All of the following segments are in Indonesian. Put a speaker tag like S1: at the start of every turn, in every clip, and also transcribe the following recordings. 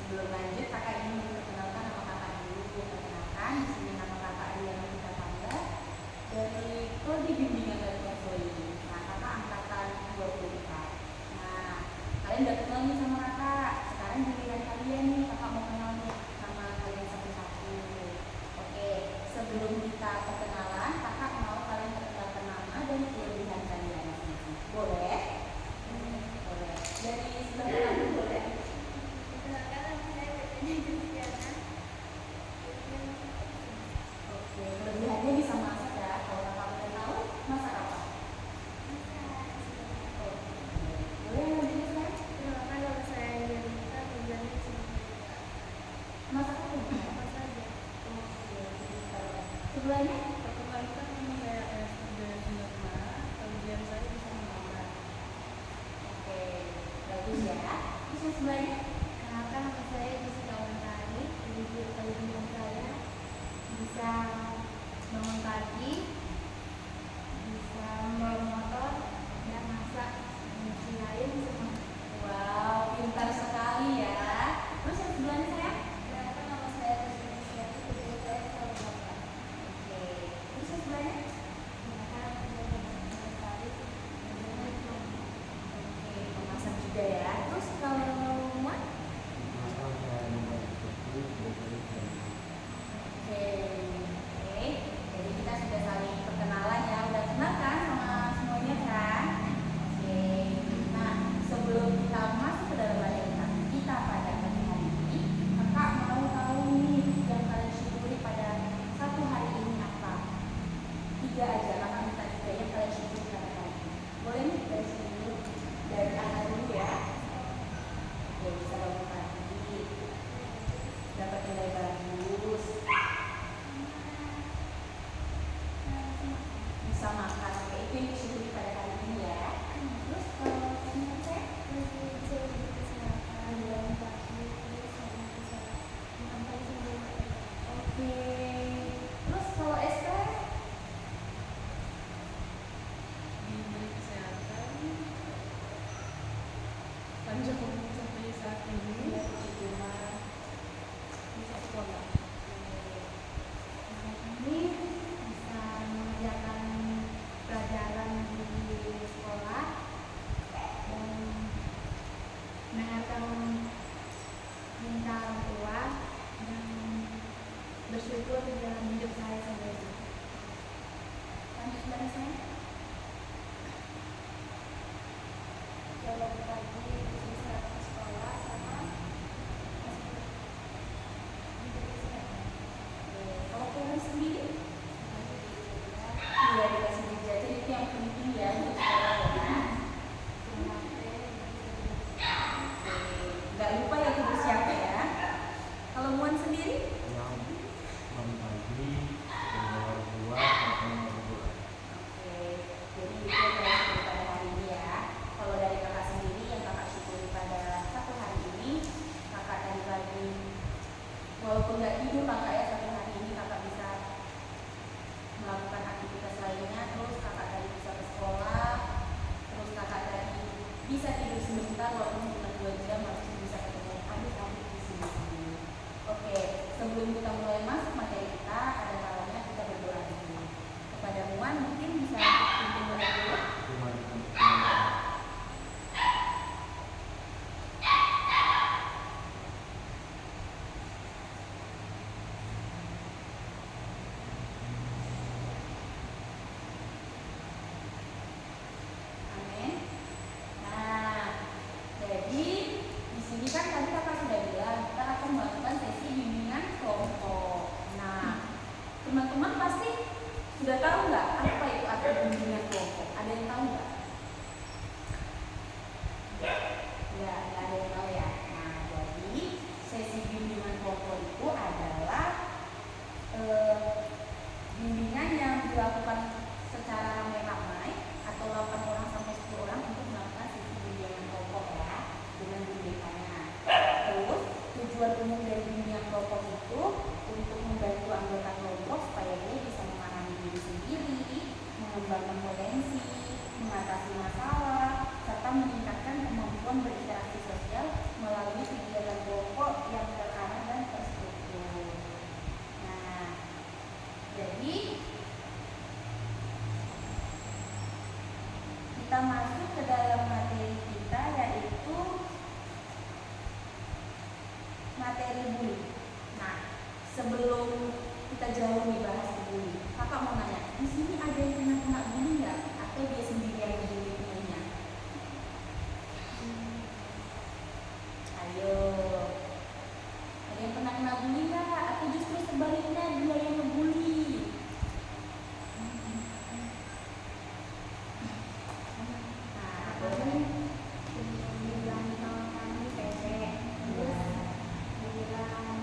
S1: sebelum lanjut kakak ingin memperkenalkan nama kakak dulu. Perkenalkan, di sini nama kakak Ariana Kita Tangga dari Prodi Bimbingan dan Konseling. Nah, kakak angkatan 24. Nah, kalian udah kenal nih sama kakak. Sekarang giliran kalian nih, kakak mau kenal nih sama kalian satu-satu. Oke, sebelum kita perkenalan, kakak mau kalian perkenalkan nama dan kelebihan kalian. Boleh? Boleh. Dari sebelah kanan boleh? Oke, kelebihannya bisa masak ya. Kalau kakak boleh tahu, masak apa? Boleh lanjut ya? Masak apa? Oke, sebelahnya? Oke, bagus ya. Terus yang sebelahnya?
S2: Kenalkan nama saya Jessica Wantari. Kelebihan saya bisa bangun pagi, bisa membawa motor, dan masak, nyuci air semua.
S1: Wow, pintar sekali ya. Terus yang sebelahnya saya?
S2: Kenalkan nama saya Jessica Wantari. Kelebihan saya bisa memasak.
S1: Oke, terus yang sebelahnya?
S2: Kenalkan nama saya Jessica Wantari. Kelebihan saya bisa memasak.
S1: Oke, memasak juga ya. Terus kalau Muat? Oke. Jadi kita sudah saling perkenalan ya. Udah kenal kan sama semuanya kan? Oke. Nah, sebelum kita masuk ke dalam materi kita pada pagi hari ini, kakak mau tahu nih yang kalian syukuri pada satu hari ini apa? 3 aja, kakak minta 3 yang kalian syukuri pada hari ini. Boleh nih dari sini dulu, dari kakak dulu ya. Oke, bisa bangun pagi, dapat nilai bagus, bisa makan. Oke, itu yang disyukuri pada hari ini ya. Terus kalau teman saya? Oke. Terus kalau Esther?
S3: Diberi kesehatan panjang umur sampai saat ini,
S1: Iya, puji Tuhan.
S3: bisa sekolah.
S2: Ini bisa mengerjakan pelajaran di sekolah dan mendengarkan perintah orang tua dan bersyukur dalam hidup saya sendiri.
S1: Lanjut dari saya.
S2: Kalau pagi bisa ke sekolah sama
S1: Kalau kalian sendiri? Iya, dikasih jajan itu yang penting ya di sekolah ya. Nggak lupa ya tulis siapa ya. Kalau Muan sendiri? Oke, jadi itu yang kalian syukuri pada hari ini ya. Kalau dari kakak sendiri yang kakak syukuri pada satu hari ini, kakak tadi pagi walaupun nggak tidur kakak ya, satu hari ini kakak bisa melakukan aktivitas lainnya. Terus kakak tadi bisa ke sekolah, terus kakak tadi bisa tidur sebentar walaupun cuma 2 jam, harus bisa ketemu adik-adik di sini. Oke, sebelum kita mulai masuk materi kita, ada kalanya kita berdoa dulu. Kepada Muan mungkin bisa pimpin doa dulu. Amin. Nah, jadi di sini kan tadi kakak sudah bilang kita akan melakukan sesi bimbingan kelompok. Nah, teman-teman pasti sudah tahu nggak apa itu arti bimbingan kelompok? Ada yang tahu nggak? Nggak ada yang tahu ya. Nah, jadi sesi bimbingan kelompok itu adalah bimbingan yang dilakukan secara ramai-ramai atau 8 orang sampai 10 orang untuk melakukan sesi bimbingan kelompok ya, dengan bimbingannya. Terus tujuan umum dari bimbingan kelompok itu untuk membantu anggota kelompok supaya dia bisa memahami diri sendiri, mengembangkan potensi, mengatasi masalah, serta meningkatkan kemampuan berinteraksi sosial melalui kegiatan kelompok yang masuk ke dalam materi kita, yaitu materi bully. Nah, sebelum kita jauh nih bahas bully, kakak mau nanya, di sini ada yang pernah kena bully nggak? Atau dia sendiri yang bully temannya? Ayo, ada yang pernah kena bully nggak? Atau justru sebaliknya dia yang ngebully? Nah, boleh.
S2: Dibilang sama kami pesek, terus dibilang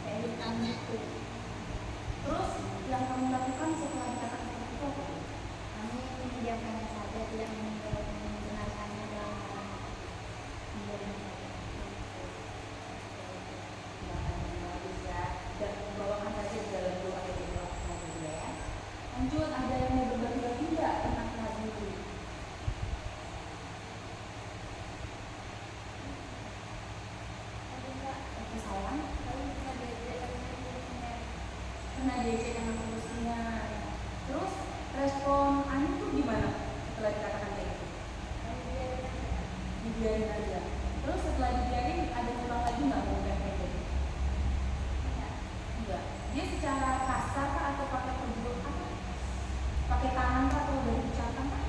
S2: kayak gitu.
S1: Terus yang kamu lakukan setelah dikatakan seperti itu apa?
S2: Kami mendiamkan saja, tidak menjelaskannya dalam mendiamkan saja.
S1: Bagus ya, dan membawakan saja di dalam doa itu ya. Lanjut, ada yang mau berbagi lagi nggak tentang kena bully?
S2: Ada nggak?
S1: Oke sayang,
S2: Kalau kita belajar dari gurunya,
S1: kena diejek sama terusnya. Terus respon Ani tuh gimana setelah dikatakan kayak gitu?
S2: kalau dia
S1: Dibiarin aja. Terus setelah dibiarin ada pulang lagi nggak mau kayak gitu? Enggak. Dia secara kasar kah atau pakai perbuatan apa? Pakai tangan kah atau dari ucapan kah?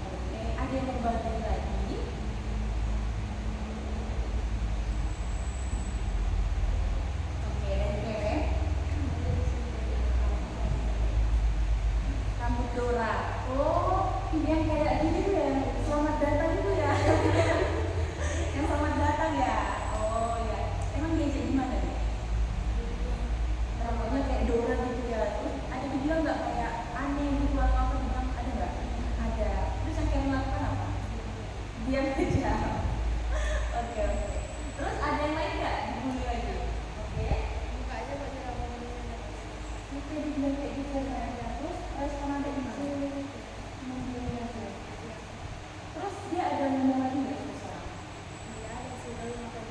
S1: Oke, ada yang mau berbagi lagi? Oke, dan Keren, rambut Dora. Oh, ini yang kayak gini tuh ya, selamat datang itu ya. Yang selamat datang ya. Oh ya, emang dia jadi gimana nih? Rambutnya kayak Dora gitu ya. Terus ada dibilang nggak kayak aneh gitu atau apa dibilang ada nggak? Ada. Terus yang kayak melakukan apa? Diam aja. Oke oke. Terus ada yang lain nggak dibully lagi? Oke.
S2: buka aja baju rambutnya.
S1: Oke, dibilang kayak gitu ya. Terus respon ada gimana? Membully aja. Terus dia ada ngomong lagi nggak terus sekarang?
S2: Dia ada sih baru makan.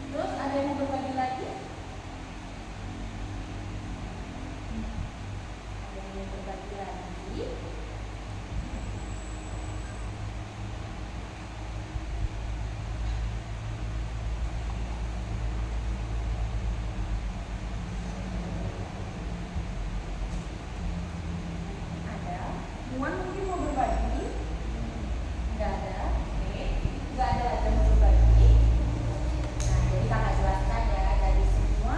S1: Terus ada yang mau berbagi lagi? Ada yang mau berbagi lagi? Ada? Muan mungkin mau berbagi? Nggak ada? Oke. Nggak ada lagi yang mau berbagi? Nah, jadi kakak jelaskan ya, dari semua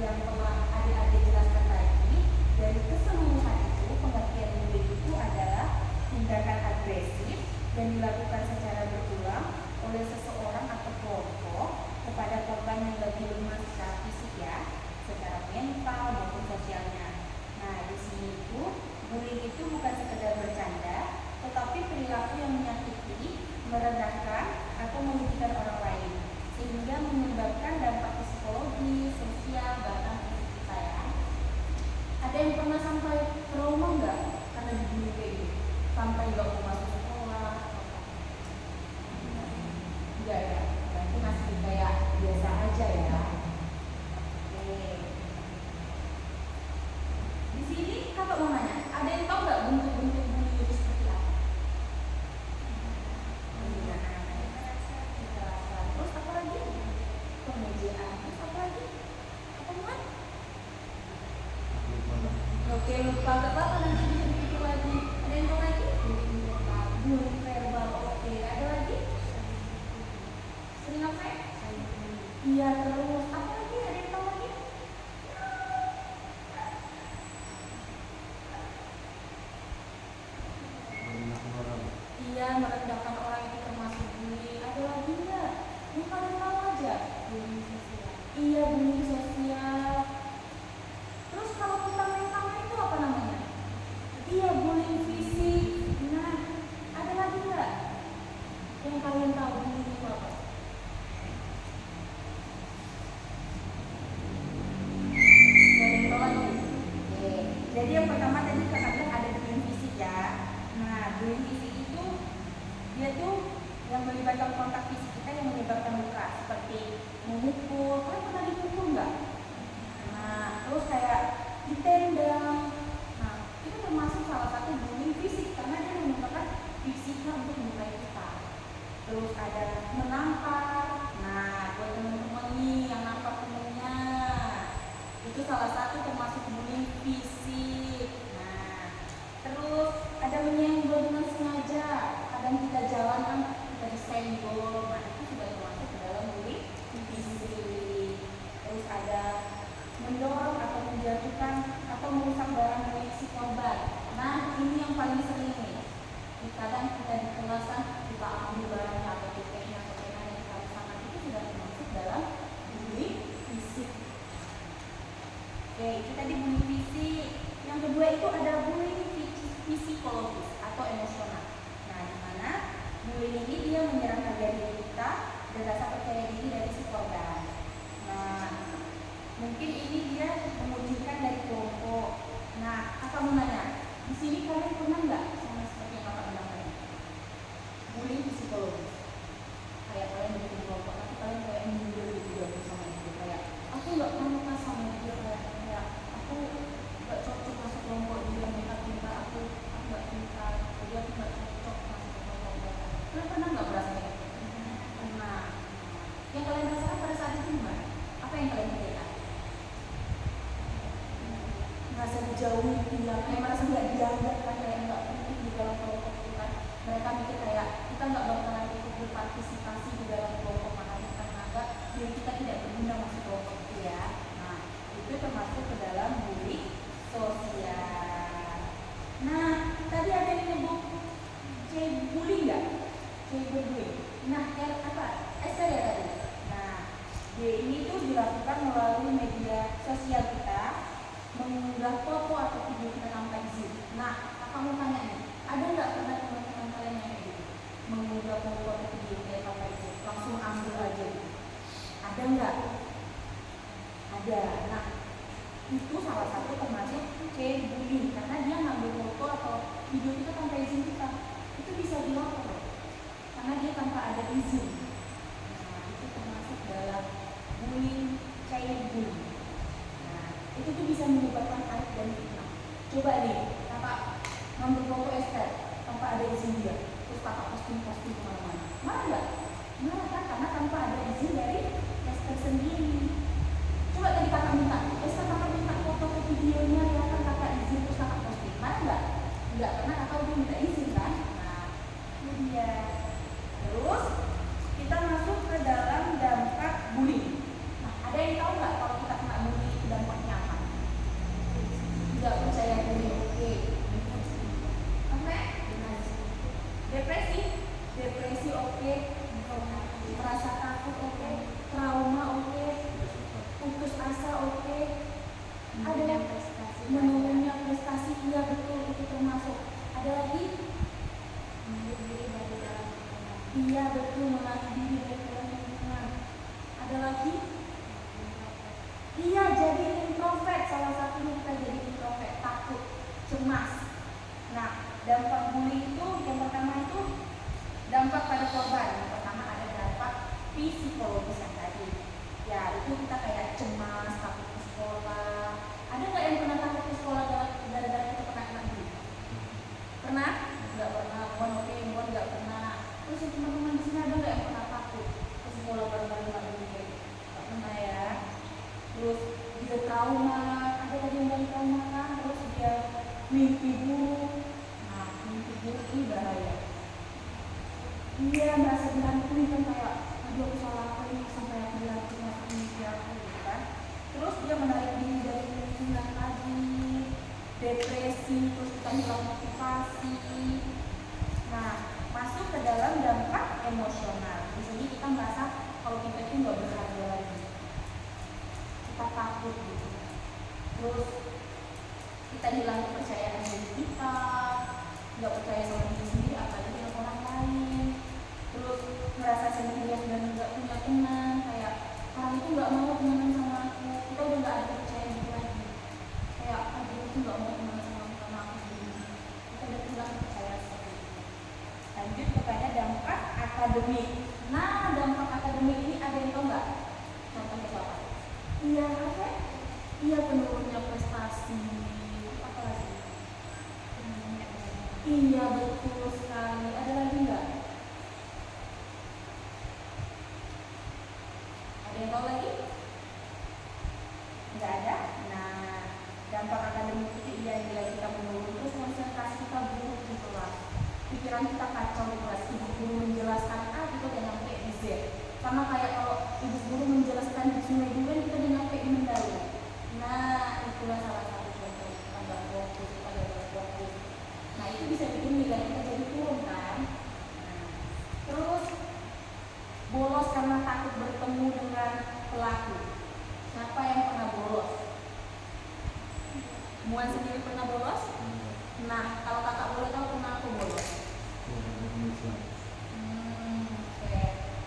S1: yang telah adik-adik jelaskan tadi, dari keseluruhan itu, pengertian bully itu adalah tindakan agresif yang dilakukan secara berulang oleh seseorang atau kelompok kepada korban yang lebih lemah secara fisik ya, secara mental maupun sosialnya. Nah, di sini itu bullying itu bukan sekedar bercanda, tetapi perilaku yang menyakiti, merendahkan, atau merugikan orang lain, sehingga menyebabkan dampak psikologi, sosial, bahkan fisik kita ya. Ada yang pernah sampai trauma nggak karena dibully kayak gitu? Sampai nggak mau masuk sekolah? Enggak ya, berarti masih kayak biasa aja ya. Oke. Di sini kakak mau nanya, ada yang tahu nggak bentuk-bentuk bully itu seperti apa? Kekerasan. Terus apa lagi? Pengejaan. Terus apa lagi? Apa Muan? Oke, lupa gak apa-apa nanti bisa dipikir lagi. Ada yang tahu lagi? Bullying verbal. Oke, ada lagi? Sering apa ya? Iya, terus apa lagi? Ada yang tahu lagi? Iya, merendahkan orang itu termasuk bully. Ada lagi nggak? Yang kalian tahu aja. Bullying sosial. Iya, bullying sosial. Terus kalau tentang mentalnya itu apa namanya? Iya, bullying fisik. Nah, ada lagi nggak? Yang kalian tahu bullying itu apa? Nggak ada yang tahu lagi? Oke. Jadi yang pertama tadi kakak bilang ada bullying fisik ya. Nah, bullying fisik itu dia tuh yang melibatkan kontak fisik kita yang menyebabkan luka seperti memukul. Kalian pernah dipukul nggak? Nah, sengaja. Kadang kita jalan kan kita disenggol, nah itu sudah termasuk ke dalam bullying fisik. Terus ada mendorong atau menjatuhkan atau merusak barang milik si korban. Nah ini yang paling sering nih. Kadang kita di kelas kan kita ambil barangnya atau tiketnya atau penanya kita rusakkan, itu sudah termasuk dalam bullying fisik. Oke, itu tadi bullying fisik. Yang kedua itu ada bullying psikologis atau emosional. Nah, di mana bullying ini dia menyerang harga diri kita dan rasa percaya diri dari si korban. Nah, mungkin ini dia mengucilkan dari kelompok. Nah, kakak mau nanya, di sini kalian pernah nggak sama seperti yang kakak bilang tadi? Bullying psikologis. Kayak kalian bikin kelompok, tapi kalian kayak minder gitu ya sama itu. Kayak aku nggak pantas sama dia, kayak aku nggak cocok masuk kelompok dia, mereka pintar, aku nggak pintar, jadi aku nggak cocok masuk ke kelompok mereka. Kalian pernah nggak merasa kayak gitu? Pernah. Yang kalian rasakan pada saat itu gimana? Apa yang kalian pikirkan? Merasa dijauhi, kayak merasa nggak dianggap kan, kayak nggak penting di dalam kelompok itu kan. Mereka mikir kayak kita nggak bakalan ikut berpartisipasi di dalam kelompok makanya karena anggap diri kita tidak berguna masuk kelompok itu ya. Nah itu termasuk ke dalam bullying sosial. Nah tadi ada yang nyebut cyberbullying nggak? Cyberbullying. Nah yang apa? Esther ya tadi. Nah ini tuh dilakukan melalui media sosial kita, mengunggah foto atau video kita tanpa izin. Nah, kakak mau tanya nih, ada nggak pernah teman-teman kalian yang kayak gitu? Mengunggah foto atau video kita tanpa izin, langsung ambil aja gitu. Ada nggak? Ada. Nah, itu salah satu termasuk cyberbullying karena dia ngambil foto atau video kita tanpa izin kita. Itu bisa dilapor karena dia tanpa ada izin. Nah, itu termasuk dalam bullying, cyberbullying. Itu tuh bisa menyebabkan aib dan fitnah. Coba nih, kakak ngambil foto Esther tanpa ada izin dia, terus kakak posting kemana-mana. Marah nggak? Marah kan? Karena tanpa ada izin dari Esther sendiri. Coba tadi kakak minta, Esther kakak minta foto ke videonya ya kan kakak izin terus kakak posting. Marah nggak? Nggak, karena kakak udah minta izin kan? Nah, itu dia. Terus kita masuk ke dalam dampak bullying. Nah, ada yang tahu nggak kalau kita kena bullying itu dampaknya apa? Tidak percaya diri, oke. Depresi, depresi oke. Merasa takut oke. Trauma oke. Putus asa oke. Ada menurunnya prestasi, iya betul itu termasuk. Ada lagi? Iya betul, mengakhiri diri dari dalam lingkungan. Ada lagi? Iya, jadi introvert. Salah satunya kita jadi introvert, takut, cemas. Nah, dampak bullying itu yang pertama itu dampak pada korban. Yang pertama ada dampak psikologis yang tadi. Ya, itu kita kayak cemas, takut ke sekolah. Ada nggak yang pernah takut ke sekolah gara-gara kita kena bullying? Pernah? Nggak pernah. Bon nggak pernah. Terus teman-teman di sini ada nggak yang pernah takut ke sekolah gara-gara kena bullying? Nggak pernah ya. Terus dia trauma, ada tadi yang dari trauma kan, terus dia mimpi buruk. Nah, mimpi buruk ini bahaya. Dia merasa dihantui kan kayak, aduh aku salah apa ini sampai aku dihantui sama mimpi aku gitu kan. Terus dia menarik diri dari lingkungan lagi, depresi, terus kita hilang motivasi. Nah, masuk ke dalam dampak emosional. Di sini kita merasa kalau kita itu nggak berharga lagi. Kita takut gitu. Terus kita hilang kepercayaan diri kita, nggak percaya sama diri sendiri apalagi dengan orang lain. Terus merasa sendirian dan nggak punya teman, kayak orang itu nggak mau temenan sama aku, kita udah nggak ada kepercayaan diri lagi. Kayak dia itu nggak mau temenan sama aku sendiri, kita udah hilang kepercayaan seperti itu. Lanjut kepada dampak akademik. Nah, dampak akademik ini ada yang tahu nggak? Contohnya apa? Iya apa? Iya penurunnya prestasi. Apa lagi? Iya betul sekali. Ada lagi nggak? Ada yang tahu lagi? Nggak ada. Nah, dampak akademik itu iya nilai kita menurun, terus konsentrasi kita buruk di kelas. Pikiran kan kita kacau di kelas, ibu guru menjelaskan A kita udah nyampe di Z. Sama kayak kalau ibu guru menjelaskan di Sungai Duren kita udah nyampe di Mendalu. Nah itulah salah satu contoh pada fokus, pada fokus. Nah itu bisa bikin nilai kita jadi turun kan. Nah, terus bolos karena takut bertemu dengan pelaku. Siapa yang pernah bolos? Muan sendiri pernah bolos? Nah, kalau kakak boleh tahu kenapa aku bolos? Oke.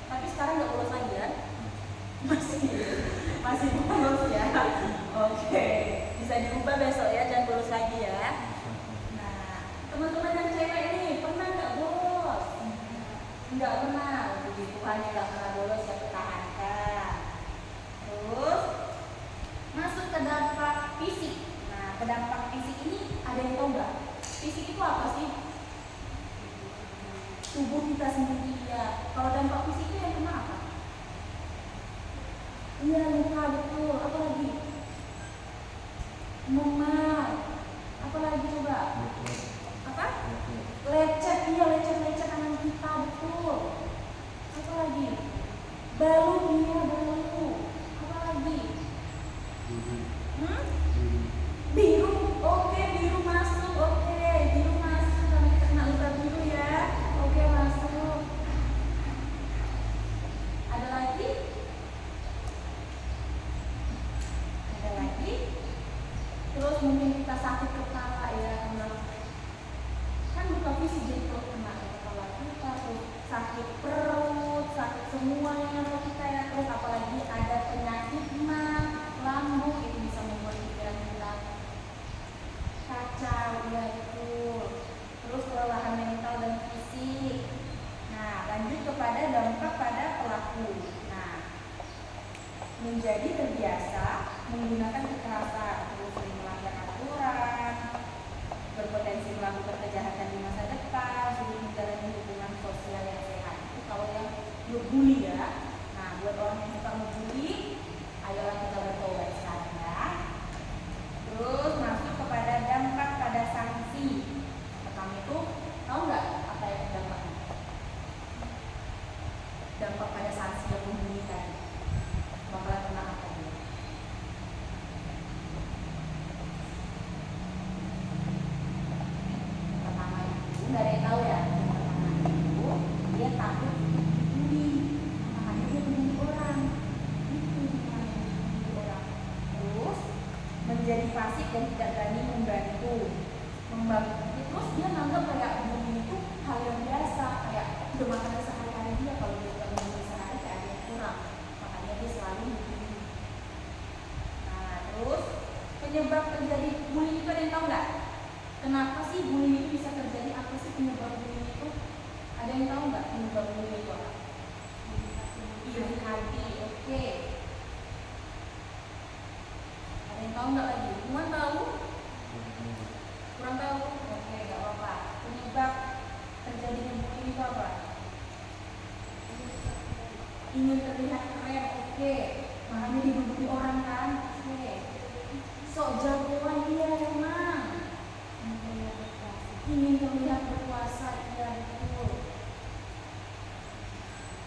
S1: Tapi sekarang nggak bolos lagi kan? Masih bolos ya. Oke. Bisa diubah besok ya, jangan bolos lagi ya. Nah, teman-teman yang cewek ini pernah nggak bolos? Nggak pernah. Puji Tuhan yang nggak pernah bolos ya, pertahankan. Terus masuk ke dampak fisik. Nah, ke dampak fisik ini ada yang tahu nggak? Fisik itu apa sih? Tubuh kita sendiri ya. Kalau dampak fisik itu yang kena apa? Iya, luka, betul. Apa lagi? Memar. Apa lagi coba? Apa? Lecet, iya lecet tangan kita, betul. Apa lagi? Balu, iya balu. Apa lagi? Biru, oke, biru masuk, oke, biru masuk, karena kita kena luka biru ya, oke masuk. Ada lagi? Ada lagi? Terus mungkin kita sakit kepala ya, kan luka fisik jadi kalau kena kepala kita, terus sakit perut, sakit semuanya kalau kita ya, terus apalagi ada penyakit mah, lambung itu bisa membuat pikiran kita kacau, ya betul. Terus kelelahan mental dan fisik. Nah, lanjut kepada dampak pada pelaku. Nah, menjadi terbiasa menggunakan kekerasan, terus sering melanggar aturan, berpotensi melakukan kejahatan di masa depan, sulit menjalani hubungan sosial yang sehat. Itu kalau yang ngebully ya. Nah, buat orang yang suka ngebully, ayolah kita bertobat sekarang ya. Terus masuk kepada dampak pada sanksi. Pertama itu tahu nggak apa yang dampaknya? Dampak pada sanksi yang membuli tadi. Bakalan kena apa dia? Pertama itu nggak ada yang tahu ya. Pertama itu dia takut dibully, makanya dia membuli orang. Itu namanya membuli orang. Terus menjadi fasik dan tidak berani membantu. Terus dia nganggap kayak bully itu hal yang biasa, kayak udah makanan sehari-hari dia, kalau dia udah bully sehari kayak ada yang kurang, makanya dia selalu bully. Nah terus penyebab terjadi bully itu ada yang tahu nggak? Kenapa sih bully itu bisa terjadi? Apa sih penyebab bully itu? Ada yang tahu nggak penyebab bully itu apa? Iri hati, oke. Ada yang tahu nggak lagi? Semua tahu? Kurang tahu? Oke, nggak apa-apa. Penyebab terjadinya bullying itu apa? Ingin terlihat keren, oke. Makanya dibully orang kan? Oke. Sok jagoan, iya emang. Ingin terlihat berkuasa, iya betul.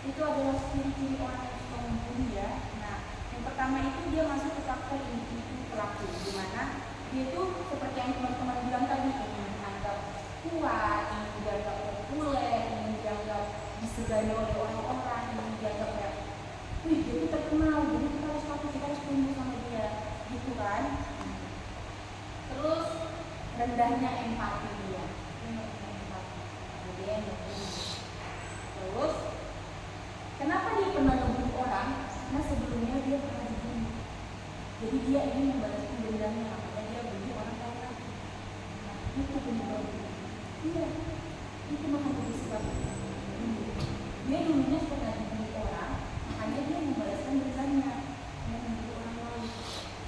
S1: Itu adalah ciri-ciri orang yang suka membuli ya. Nah, yang pertama itu dia masuk ke faktor individu pelaku, di mana dia itu seperti yang teman-teman bilang tadi, ingin dianggap kuat, ingin dianggap populer, ingin dianggap disegani oleh orang-orang, ingin dianggap kayak, wih dia itu terkenal, jadi kita harus takut, kita harus tunduk sama dia, gitu kan. Terus rendahnya empati dia, kemudian terus kenapa dia pernah ngebully orang? Karena sebelumnya dia pernah dibully. Jadi dia ingin membalaskan dendamnya, makanya dia bully orang lain. Nah, itu penyebab bully. Iya, itu makanya disebabkan. Dia dulunya pernah dibully orang, makanya dia membalaskan dendamnya, dia membully orang lain.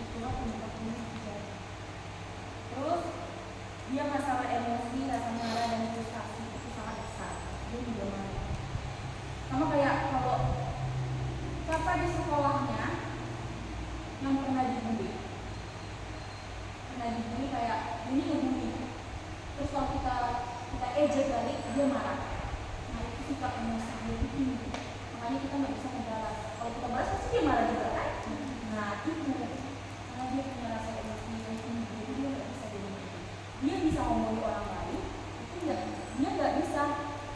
S1: Itulah penyebab bully terjadi. Terus dia masalah emosi, rasa marah dan frustasi itu sangat besar. Dia juga marah. Sama kayak kalau siapa di sekolahnya yang pernah dibully kayak ini ngebully, terus kalau kita ejek balik, dia marah. Nah itu sikap emosi dia itu tinggi. Makanya kita nggak bisa membalas. Kalau kita balas pasti dia marah juga kan? Nah itu karena dia punya rasa emosi yang tinggi, jadi dia nggak bisa diomongin. Dia bisa ngomongin orang lain, itu dia nggak bisa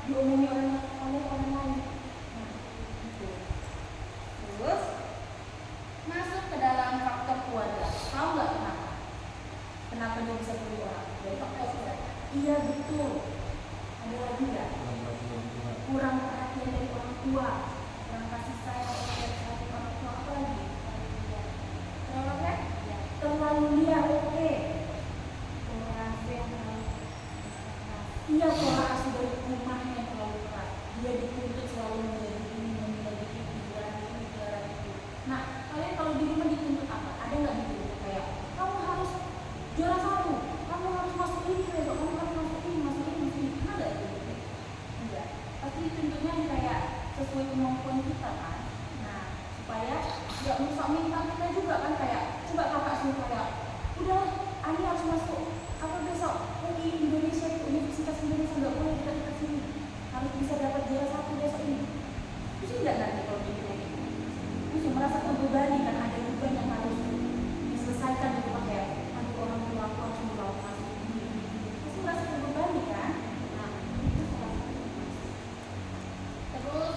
S1: diomongin oleh orang lain. Nah itu. Terus masuk ke dalam faktor keluarga. Tahu nggak kenapa? Kenapa dia bisa bully orang? Dari faktor keluarga. Iya betul. Ada lagi nggak? Kurang perhatian dari orang tua, kurang kasih sayang dari orang tua, apa lagi? Terlalu apa? Terlalu liar, oke. Iya, pola asuh dari rumahnya yang terlalu keras. Dia dituntut selalu menjadi ini, menjadi itu, hiburan itu. Nah, kalian kalau di rumah dituntut apa? Ada nggak dituntut kayak kamu harus juara 1, kamu harus masuk ini besok, kamu harus masuk ini. Ada nggak itu? Enggak. Pasti dituntutnya kayak sesuai kemampuan kita kan. Nah, supaya nggak merusak mental kita juga kan, kayak coba kakak suruh kayak udah Ani harus masuk apa besok UI Indonesia, Universitas Indonesia, nggak boleh dekat sini, harus bisa dapat juara 1 besok ini. Pusing nggak nanti kalau gitu? Pusing, merasa terbebani kan, ada beban yang harus diselesaikan gitu kan, kayak aduh orang tua aku harus melakukan ini. Pasti merasa terbebani kan. Nah itu salah satu. Terus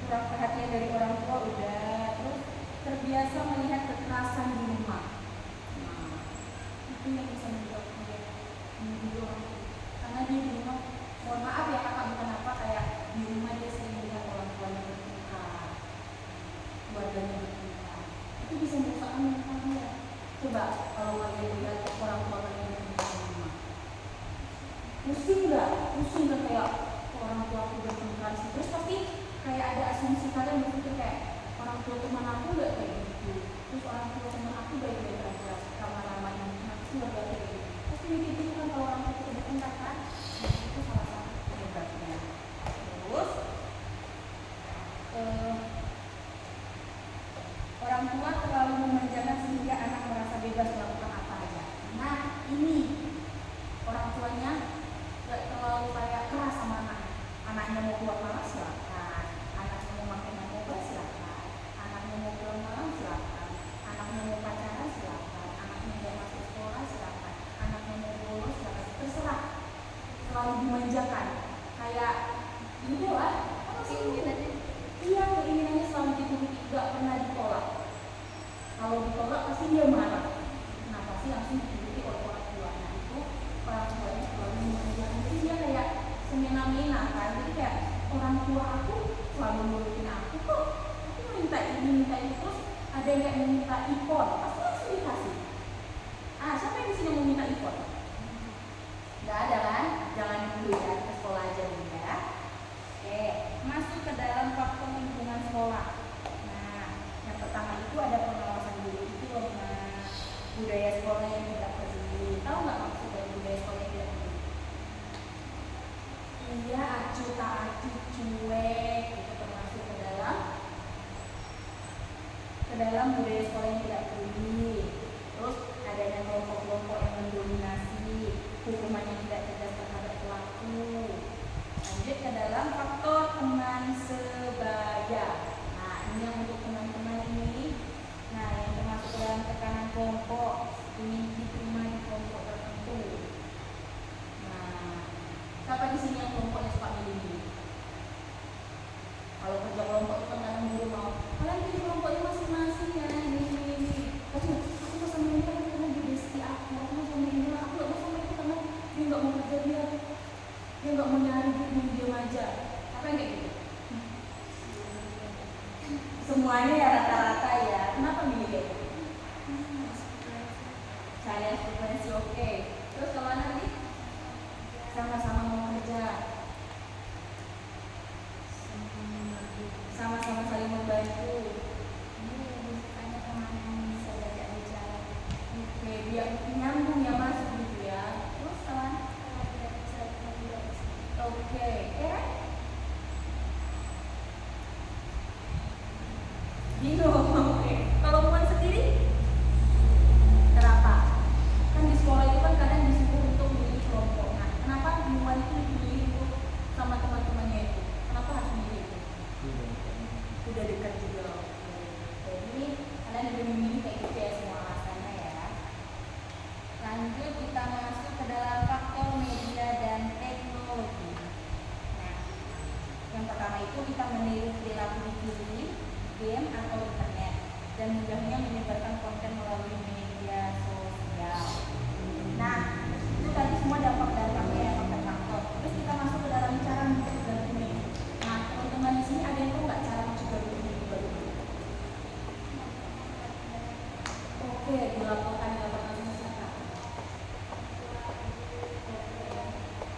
S1: kurang perhatian dari orang tua udah. Terus terbiasa melihat kekerasan di rumah. Nah itu yang bisa membuat dia menjadi orang tua. Karena dia di rumah, mohon maaf ya kakak, bukan apa, kayak di rumah dia sering melihat orang tuanya bertengkar, keluarganya bertengkar. Itu bisa merusakkan mentalnya. Coba kalau kalian lihat orang tua kalian bertengkar di rumah, pusing nggak? Pusing nggak kayak orang tua aku bertengkar sih? Terus pasti kayak ada asumsi kalian berpikir kayak orang tua teman aku nggak kayak gitu, terus orang tua teman aku baik-baik aja, ramah-ramah yang pasti nggak kayak gitu. Pasti mikir gitu kan kalau orang tua bertengkar kan? Nah, itu salah satu penyebabnya. Terus orang tua terlalu memanjakan sehingga anak merasa bebas melakukan apa aja. Nah ini orang tuanya nggak terlalu kayak keras sama anaknya. Anaknya mau keluar malam silakan, anaknya mau makan narkoba silakan, anaknya mau pulang malam silakan, anaknya mau pacaran silakan, anaknya mau masuk sekolah silakan, anaknya mau bolos silakan, terserah. Selalu dimanjakan, kayak gitu lah. Iya, keinginannya selalu dituruti, nggak pernah ditolak. Kalau ditolak pasti dia marah. Nah pasti langsung dituruti oleh orang tua. Nah itu orang tuanya selalu memanjakan. Jadi dia kayak semena-mena kan. Jadi kayak orang tua aku selalu nurutin aku kok. Aku minta ini, minta itu, terus ada yang kayak minta iPhone, pasti langsung dikasih. Ah, siapa yang di sini mau minta iPhone? Nggak ada kan? Jangan dulu ya, ke sekolah aja dulu ya. Oke, masuk ke dalam faktor lingkungan sekolah. Nah, yang pertama itu ada pengawasan guru, itu budaya sekolah yang tidak peduli. Tahu nggak maksud dari budaya sekolah yang tidak peduli? Iya, acuh tak acuh, cuek, itu termasuk ke dalam budaya sekolah yang tidak peduli. Terus adanya kelompok-kelompok yang mendominasi, hukuman yang tidak tegas terhadap pelaku. Lanjut ke dalam faktor teman sebaya. Nah ini yang untuk teman-teman ini, nah yang termasuk dalam tekanan kelompok, ingin diterima di kelompok tertentu. Nah siapa di sini yang kelompoknya suka milih-milih? Kalau kerja kelompok itu kan guru mau kalian pilih kelompoknya masing-masing ya, ini. Tapi aku mau sama ini karena dia besti aku mau sama ini, aku nggak mau sama itu karena dia nggak mau kerja, dia nggak mau nyari, dia diam aja. Apa yang kayak gitu? Semuanya ya rata-rata ya. Kenapa milih kayak gitu? Saya frekuensi oke. Terus kalau nanti sama-sama mau kerja, sama-sama saling membantu. Ini ada teman yang bisa diajak bicara. Oke, biar nyambung ya masuk gitu ya. Terus kawan? Oke, ya? Bingung. Oke. Kalau bukan sendiri, kenapa? Kan di sekolah itu kan kadang disuruh untuk memilih kelompok. Nah, kenapa Farhan itu dipilih untuk sama teman-temannya itu? Kenapa harus memilih itu? Udah dekat juga. Oke. Jadi kalian udah memilih kayak gitu ya semua alasannya ya. Lanjut kita masuk ke dalam faktor media dan teknologi. Nah, yang pertama itu kita meniru perilaku di film, game atau internet dan mudahnya menyebarkan konten melalui media sosial. Nah, itu tadi semua dampak-dampaknya ya, faktor-faktor. Terus kita masuk ke dalam cara mencegah bullying. Nah, teman-teman di sini ada yang tahu nggak cara mencegah bullying itu bagaimana? Oke, dilaporkan sama siapa?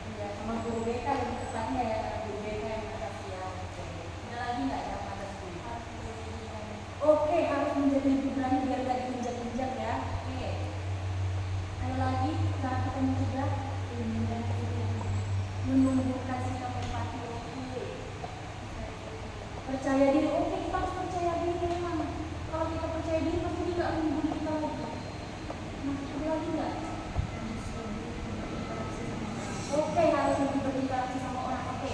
S1: Iya, sama guru BK yang tepatnya ya, karena guru BK yang ada siang. Ada lagi nggak yang ada bullying? Oke, harus menjadi lebih berani biar nggak diinjak-injak ya. Oke. Ada lagi cara kita mencegah menumbuhkan sikap empati. Oke. Percaya diri. Oke, kita harus percaya diri memang. Kalau kita percaya diri pasti dia nggak akan membuli kita lagi. Nah, ada lagi nggak? Oke, harus lebih berinteraksi sama orang. Oke.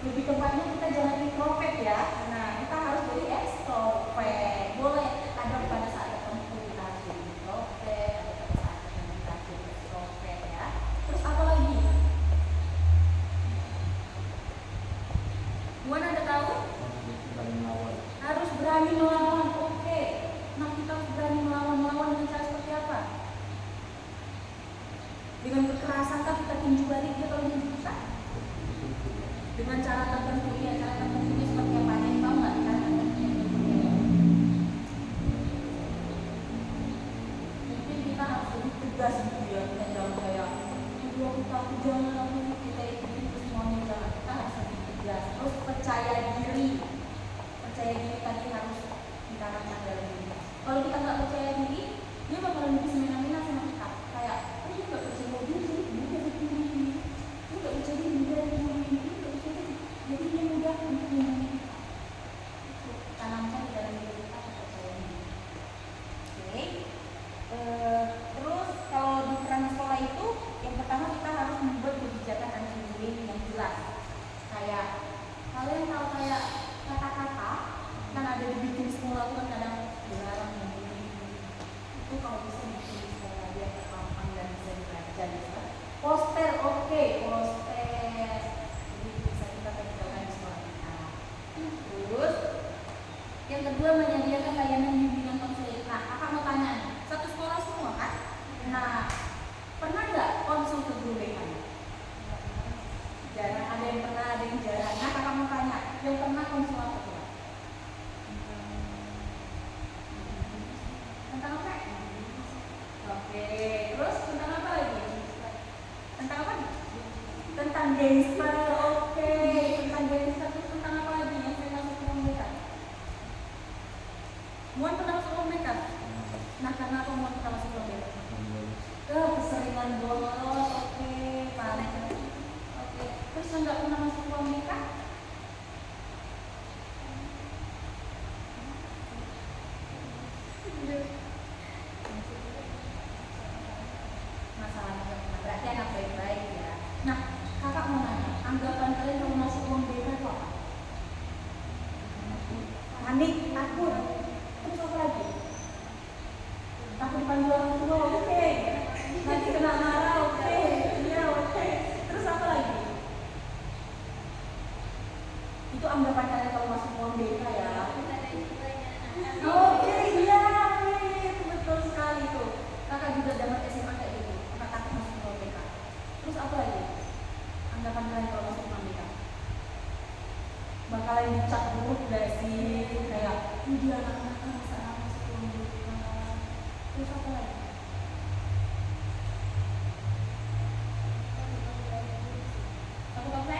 S1: Lebih tepatnya kita jangan introvert ya. Nah, kita harus jadi extrovert. Boleh ada pada saat tertentu kita harus jadi introvert, ada pada saat tertentu kita harus jadi extrovert ya. Terus apa lagi? Buan ada tahu? Harus berani melawan. Oke. Nah, kita harus berani melawan dengan cara seperti apa? Dengan kekerasan kah kita tinju balik dia kalau tinju kita? Dengan cara tertentu ya, cara tertentunya seperti apa? Ada yang tahu nggak cara tertentunya seperti apa? Mungkin kita harus lebih tegas gitu ya, kita jangan kayak aku jangan aku kita ikutin terus semuanya jangan, kita harus lebih tegas. Terus percaya diri tadi harus ditanamkan dalam diri. Kalau kita nggak percaya diri, dia bakalan lebih semena-mena sama kita. Kayak, dia nggak percaya diri, dia nggak percaya diri, dia nggak percaya diri, dia nggak percaya diri. Jadi dia mudah untuk memilih kita. Tanamkan di dalam diri kita percaya diri. Oke. Terus kalau di peran sekolah itu, yang pertama kita harus membuat kebijakan anti-bullying yang jelas. Kayak kalian tahu kayak kata-kata kan ada dibikin sekolah kan kadang dilarang membuli. Itu kalau bisa bikin di sekolah biar gampang dan bisa dibaca gitu. Poster, oke, poster. Jadi bisa kita tempelkan di sekolah kita. Terus yang kedua menyediakan layanan bimbingan konseling. Nah, kakak mau tanya nih, satu sekolah semua kan? Nah, pernah nggak konsul ke guru BK? Jarang, ada yang pernah, ada yang jarang. Nah, kakak mau tanya, yang pernah konsul apa tuh? Tentang apa? Oke, terus tentang apa lagi? Tentang apa? Tentang gangster, oke. Tentang gangster, terus tentang apa lagi yang saya masuk ke ruang BK? Muan pernah masuk ruang BK? Nah, karena apa Muan pernah masuk ruang BK? Keseringan bolos, oke. Paling oke. Terus yang nggak pernah masuk ruang BK? Masalahnya berarti anak baik-baik ya. Nah, kakak mau nanya, anggapan kalian kalau masuk ruang BK itu apa? Panik, takut. Terus apa lagi? Takut dipanggil orang tua, oke. Nanti kena marah, oke. Iya, oke. Terus apa lagi? Itu anggapan kalian kalau masuk ruang BK ya. Oke, iya, itu betul sekali tuh. Kakak juga zaman SMA kayak gitu. Kakak takut masuk ruang BK. Terus apa lagi? Anggapan kalian kalau masuk ruang BK? Bakalan dicap buruk gak sih? Kayak, dia anak-anak masa masuk ruang BK. Terus apa lagi? Takut apa?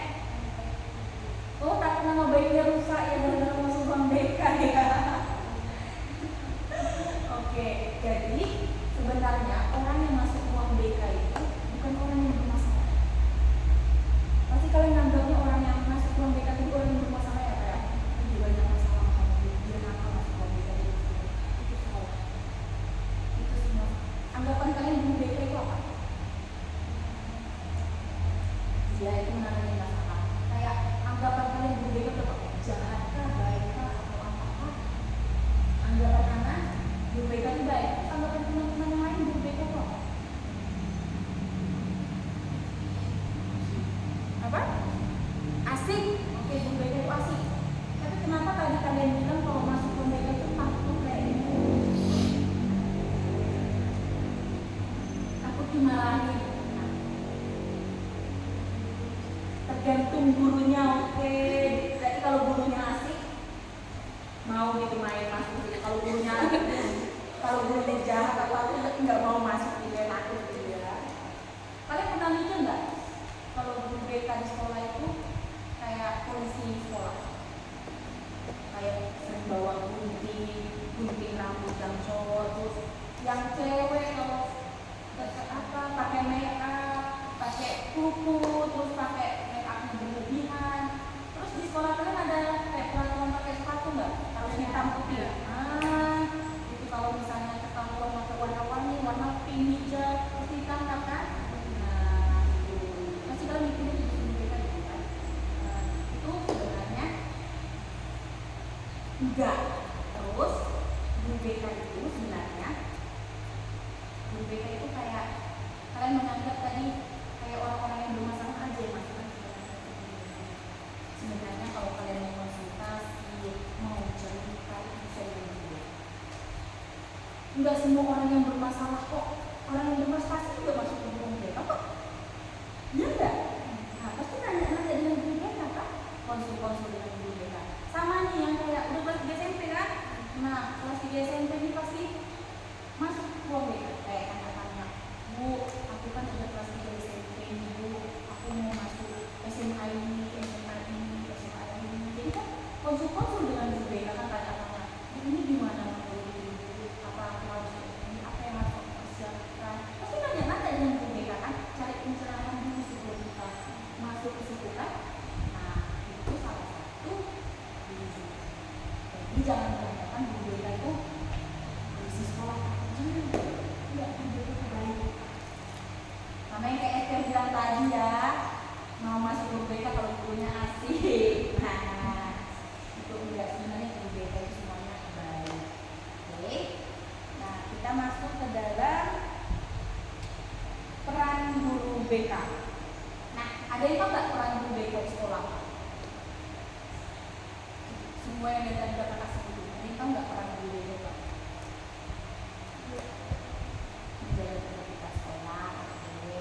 S1: Oh, takut nama baiknya rusak ya gara-gara masuk ruang BK ya. Oke, jadi sebenarnya orang yang masuk ruang BK itu bukan orang yang bermasalah. Pasti kalian anggapnya orang yang masuk ruang BK itu orang yang bermasalah ya kayak dia banyak masalah sama dia nakal masuk ruang BK itu salah. Itu semua. Anggapan kalian guru BK itu apa? dia itu menangani masalah. Kayak anggapan kalian guru BK itu apa? Jahat kah, baik kah, atau apa? Anggapan anak guru BK itu baik. Anggapan teman-teman yang lain guru BK itu apa? Asik. Oke, guru BK itu asik. Tapi kenapa tadi kalian bilang kalau masuk ke BK itu takut kayak gitu? Takut dimarahin. Tergantung gurunya. Oke, berarti kalau gurunya asik mau gitu main masuk gitu. Kalau gurunya jahat atau apa berarti nggak mau masuk gitu ya, takut gitu ya. Kalian pernah mikir nggak kalau guru BK di sekolah itu kayak polisi sekolah, kayak sering bawa gunting rambut yang cowok, terus yang cewek kalau apa pakai make up, pakai kuku, terus pakai make upnya berlebihan. Terus di sekolah kalian ada peraturan pakai sepatu nggak? Harus hitam putih. Itu kalau misalnya ketahuan pakai warna-warni, warna pink, hijau, terus ditangkap kan? Nah, itu pasti kalian mikirnya jadi sendiri gitu kan? Itu sebenarnya enggak. Terus guru BK itu sebenarnya guru BK itu kayak kalian menganggap tadi kayak orang-orang yang bermasalah aja yang masuk kan sebenarnya kalau kalian mau konsultasi, mau cerita itu bisa dengan dia. Enggak semua orang yang bermasalah kok. Orang yang bermasalah pasti juga masuk ke guru BK kok. Iya enggak? Nah, pasti nanya-nanya dengan guru BK kan? Konsul-konsul dengan guru BK. Sama nih yang kayak udah kelas 3 SMP kan? Nah, kelas 3 SMP ini pasti masuk ke ruang BK kayak tanya-tanya, Bu, aku kan udah kelas 3 SMP ini, Bu, aku mau masuk SMA ini, SMA ini, SMA ini. Jadi kan konsul-konsul dengan guru BK kan tanya-tanya, ini gimana menurut Ibu? Apa aku harus ini? Apa yang harus aku persiapkan? Pasti nanya-nanya dengan guru BK kan, cari pencerahan dulu sebelum kita masuk ke situ kan? Nah, itu salah satu. Jadi jangan mengatakan guru BK itu polisi sekolah. Enggak, guru BK itu baik. Namanya kayak Esther bilang tadi ya, mau masuk guru BK kalau gurunya asik. Nah, itu enggak, sebenarnya guru BK itu semuanya baik. Oke. Nah, kita masuk ke dalam peran guru BK. Nah, ada yang tahu nggak peran guru BK di sekolah? Semua yang dari dapat kasih itu, ada yang tahu nggak peran guru BK? Menjaga tertib sekolah. Oke.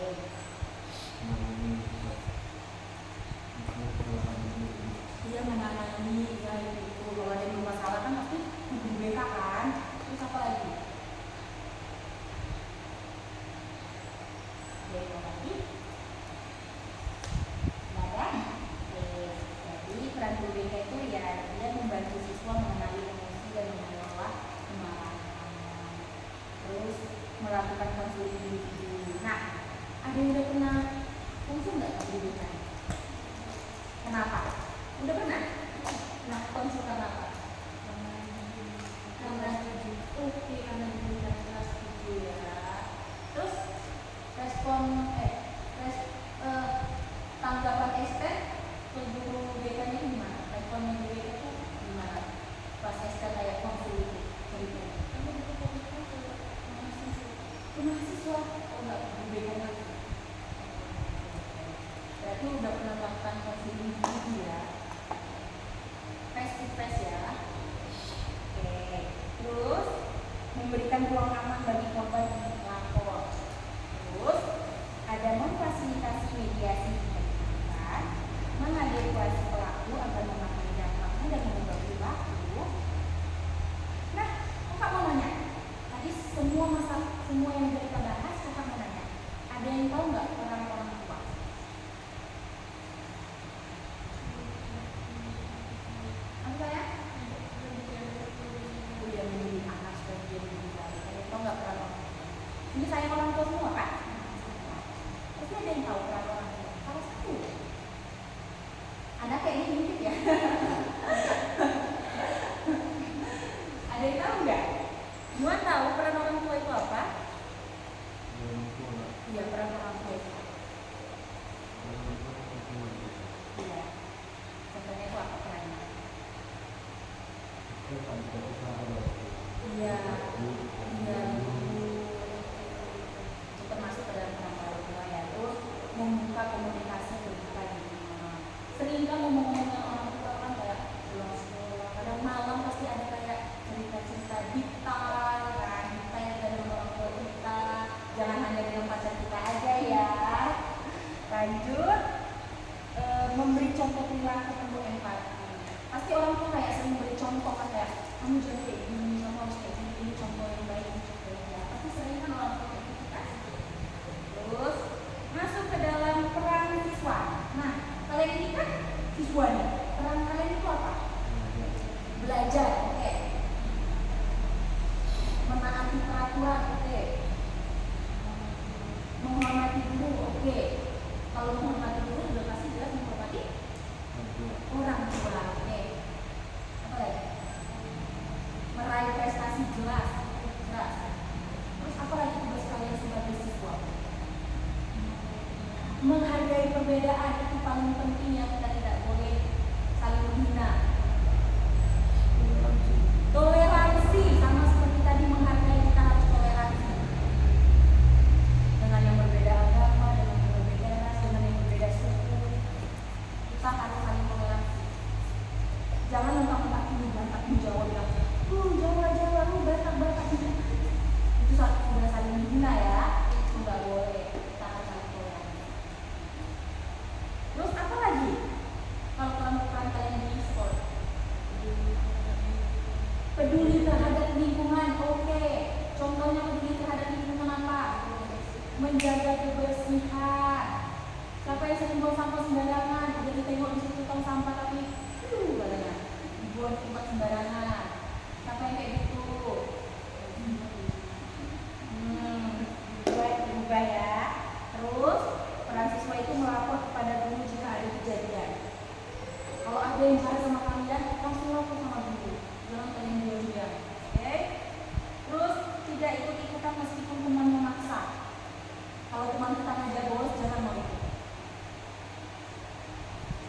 S1: Dia menangani ya itu kalau ada yang masalah kan pasti guru BK kan. Terus apa lagi? Oke, lagi. Ada. Oke. Jadi peran guru BK itu ya dia membantu siswa mengenali emosi dan mengelola kemarahan. Terus melakukan konseling individu. Nah, ada yang udah pernah konsul nggak ke guru BK? Kenapa? Udah pernah? Nah, konsul karena apa? Karena oke, karena diberikan kelas 7 ya. Terus tanggapan Esther ke guru BK-nya gimana? Responnya guru BK itu gimana? Pas Esther kayak konsul itu ceritanya. Mahasiswa, oh enggak, guru BK-nya. Berarti udah pernah melakukan konseling individu ya, face to face ya. Oke, terus memberikan ruang aman bagi korban untuk melapor. Terus ada memfasilitasi mediasi pernikahan, mengevaluasi pelaku agar memahami dampaknya dan mengubah perilaku. Nah, kakak mau nanya, tadi semua masalah, semua yang kita bahas, kakak mau nanya, ada yang tahu nggak peran orang tua? Apa ya? Udah menjadi anak sebagai diri baik. Ada yang tahu nggak peran orang tua? Iya, iya, itu termasuk ke dalam peran orang tua ya. Terus membuka komunikasi terbuka di rumah. Sering kan ngomong-ngomong dengan orang tua kan kayak pulang sekolah, kadang malam pasti ada kayak cerita-cerita detail kan, detail dari orang tua kita. Jangan hanya dengan pacar kita aja ya. Lanjut, memberi contoh perilaku penuh empati. Pasti orang tua kayak sering beri contoh kan kayak kamu jangan kayak gini, kamu harus kayak gini, ini contoh yang baik, ini contoh yang baik. Pasti sering kan orang tua kayak gitu kan. Terus masuk ke dalam peran siswa. Nah, kalian ini kan siswanya. Peran kalian itu apa? Belajar, oke. Menaati peraturan, oke. Menghormati guru, oke. Kalau menghormati guru sudah pasti jelas menghormati orang tua, oke. Apa lagi? Meraih prestasi jelas. Terus apa lagi tugas kalian sebagai siswa? Menghargai perbedaan itu paling penting yang kita tidak boleh saling menghina. Toleransi sama seperti tadi menghargai, kita harus toleransi dengan yang berbeda agama, dengan yang berbeda ras, dengan yang berbeda suku. Kita harus saling toleransi. Jangan mentang-mentang ini Batak di Jawa bilang, Jawa, lu Batak. Itu sudah saling menghina ya, itu nggak boleh. Kita harus saling toleransi. Terus apa lagi? Kalau kalian di sekolah, peduli terhadap lingkungan, oke. Contohnya peduli terhadap lingkungan apa? Menjaga kebersihan. Siapa yang sering buang sampah sembarangan? Udah ditengok di situ tong sampah tapi katanya dibuang di tempat sembarangan. Siapa yang kayak gitu? Berubah ya. Terus peran siswa itu melapor kepada guru jika ada kejadian. Kalau ada yang jahat sama kalian, langsung lapor sama guru. Jangan kalian diam-diam. Oke? Terus tidak ikut-ikutan meskipun teman memaksa. Kalau teman kita ngajak bolos, jangan mau ikut.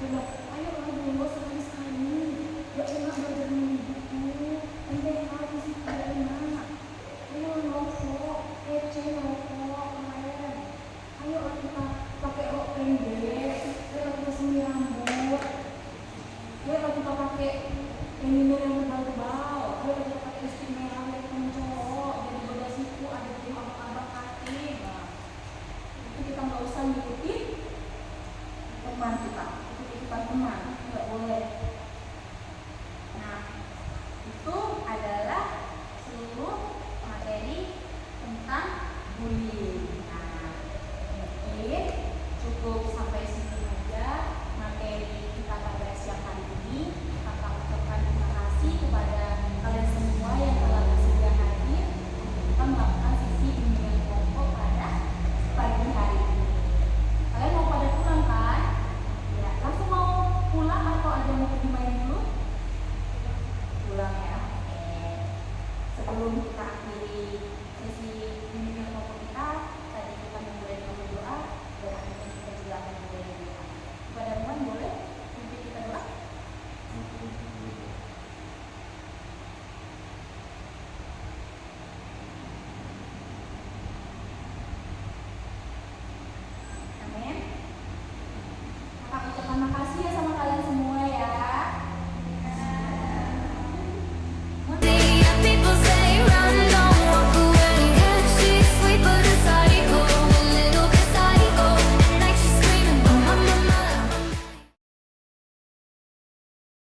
S1: Bilang, ayo orang bolos sekali-sekali. Gak enak belajar dengan buku. Ente harus sih tidak enak. Ayo rokok, kece rokok kemarin. Ayo kita pakai rok pendek. Ayo kita semi rambut. Ayo kita pakai ini yang tebal-tebal. Ayo kita pakai lipstick merah yang mencolok. Jadi beda siku ada di abang-abang kaki. Nah, itu kita nggak usah ngikutin teman kita. Ikut-ikutan teman, nggak boleh. Nah, itu adalah seluruh materi tentang bullying.